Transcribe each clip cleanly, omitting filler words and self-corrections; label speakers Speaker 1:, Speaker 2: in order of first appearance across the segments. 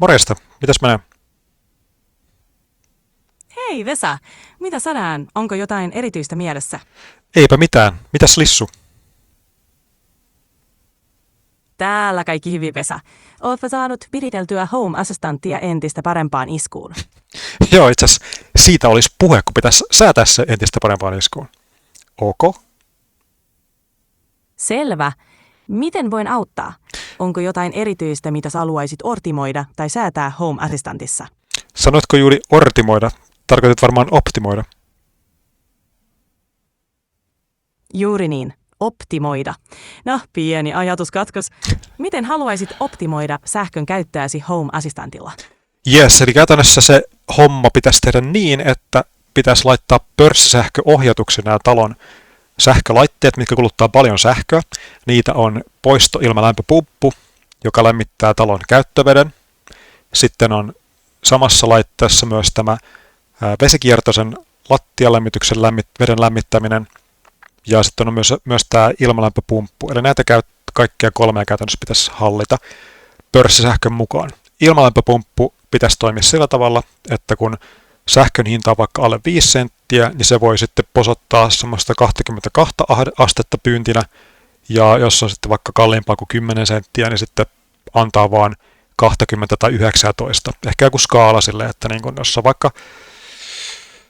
Speaker 1: Morjesta, mitäs menee?
Speaker 2: Hei Vesa, mitä tänään? Onko jotain erityistä mielessä?
Speaker 1: Eipä mitään. Mitäs Lissu?
Speaker 2: Täällä kaikki hyvin Vesa. Ootko saanut viriteltyä Home Assistanttia entistä parempaan iskuun?
Speaker 1: Joo, itse asiassa siitä olisi puhe, kun pitäisi säätää se entistä parempaan iskuun. Ok.
Speaker 2: Selvä. Miten voin auttaa? Onko jotain erityistä, mitä sä haluaisit ortimoida tai säätää Home Assistantissa?
Speaker 1: Sanoitko juuri ortimoida? Tarkoitit varmaan optimoida.
Speaker 2: Juuri niin. Optimoida. No, pieni ajatuskatkos. Miten haluaisit optimoida sähkön käyttöäsi Home Assistantilla?
Speaker 1: Jes, eli käytännössä se homma pitäisi tehdä niin, että pitäisi laittaa pörssisähköohjatuksi nämä talon sähkölaitteet, mitkä kuluttaa paljon sähköä. Niitä on poistoilmalämpöpumppu, joka lämmittää talon käyttöveden. Sitten on samassa laitteessa myös tämä vesikiertoisen lattialämmityksen veden lämmittäminen. Ja sitten on myös tämä ilmalämpöpumppu. Eli näitä kaikkia kolmea käytännössä pitäisi hallita pörssisähkön mukaan. Ilmalämpöpumppu pitäisi toimia sillä tavalla, että kun sähkön hinta on vaikka alle 5 senttiä, niin se voi sitten posottaa semmoista 22 astetta pyyntinä. Ja jos on sitten vaikka kalliimpaa kuin 10 senttiä, niin sitten antaa vaan 20 tai 19. Ehkä joku skaala sille, että niin kun jos on vaikka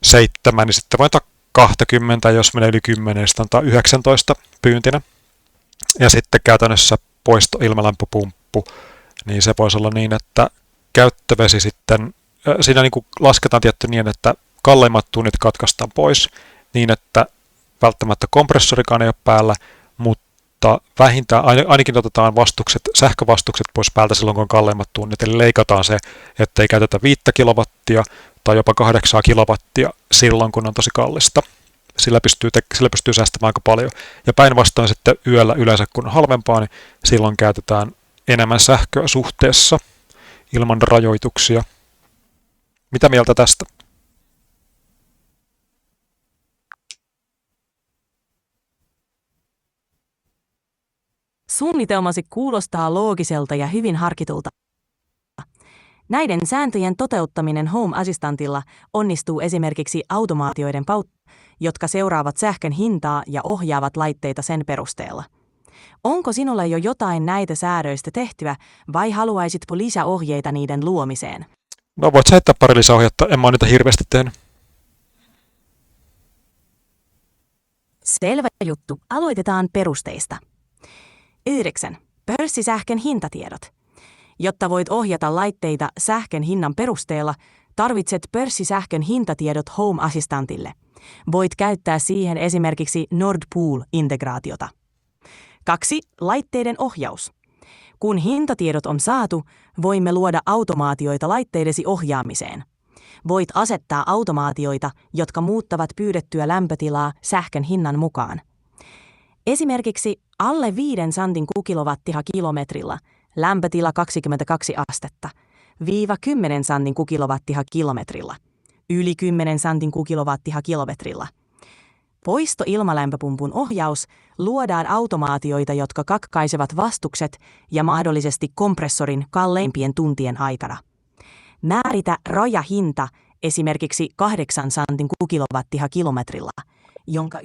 Speaker 1: 7, niin sitten voi antaa 20, jos menee yli 10, niin sitten antaa 19 pyyntinä. Ja sitten käytännössä poistoilmalämpöpumppu, niin se voisi olla niin, että käyttövesi sitten, siinä niin kuin lasketaan tietty niin, että kalleimmat tunnit katkaistaan pois, niin että välttämättä kompressorikaan ei ole päällä, mutta vähintään ainakin otetaan sähkövastukset pois päältä silloin, kun on kalleimmat tunnit, eli leikataan se, ettei käytetä 5 kilowattia tai jopa 8 kilowattia silloin, kun on tosi kallista. Sillä pystyy säästämään aika paljon. Ja päinvastoin sitten yöllä yleensä, kun on halvempaa, niin silloin käytetään enemmän sähköä suhteessa ilman rajoituksia. Mitä mieltä tästä?
Speaker 2: Suunnitelmasi kuulostaa loogiselta ja hyvin harkitulta. Näiden sääntöjen toteuttaminen Home Assistantilla onnistuu esimerkiksi automaatioiden kautta, jotka seuraavat sähkön hintaa ja ohjaavat laitteita sen perusteella. Onko sinulla jo jotain näitä säädöistä tehtyä vai haluaisitko lisäohjeita niiden luomiseen?
Speaker 1: No voit sä heittää pari lisäohjetta, en mä ole niitä hirveästi tehnyt.
Speaker 2: Selvä juttu. Aloitetaan perusteista. 9. Pörssisähkön hintatiedot. Jotta voit ohjata laitteita sähkön hinnan perusteella, tarvitset pörssisähkön hintatiedot Home Assistantille. Voit käyttää siihen esimerkiksi Nord Pool-integraatiota. 2. Laitteiden ohjaus. Kun hintatiedot on saatu, voimme luoda automaatioita laitteidesi ohjaamiseen. Voit asettaa automaatioita, jotka muuttavat pyydettyä lämpötilaa sähkön hinnan mukaan. Esimerkiksi alle 5 santin kukilowattiha-kilometrillä lämpötila 22 astetta, viiva 10 santin kukilowattiha-kilometrillä, yli 10 santin kukilowattiha-kilometrillä. Poistoilmalämpöpumpun ohjaus luodaan automaatioita, jotka katkaisevat vastukset ja mahdollisesti kompressorin kalleimpien tuntien aikana. Määritä rajahinta esimerkiksi 8 santin kukilowattiha-kilometrillä, jonka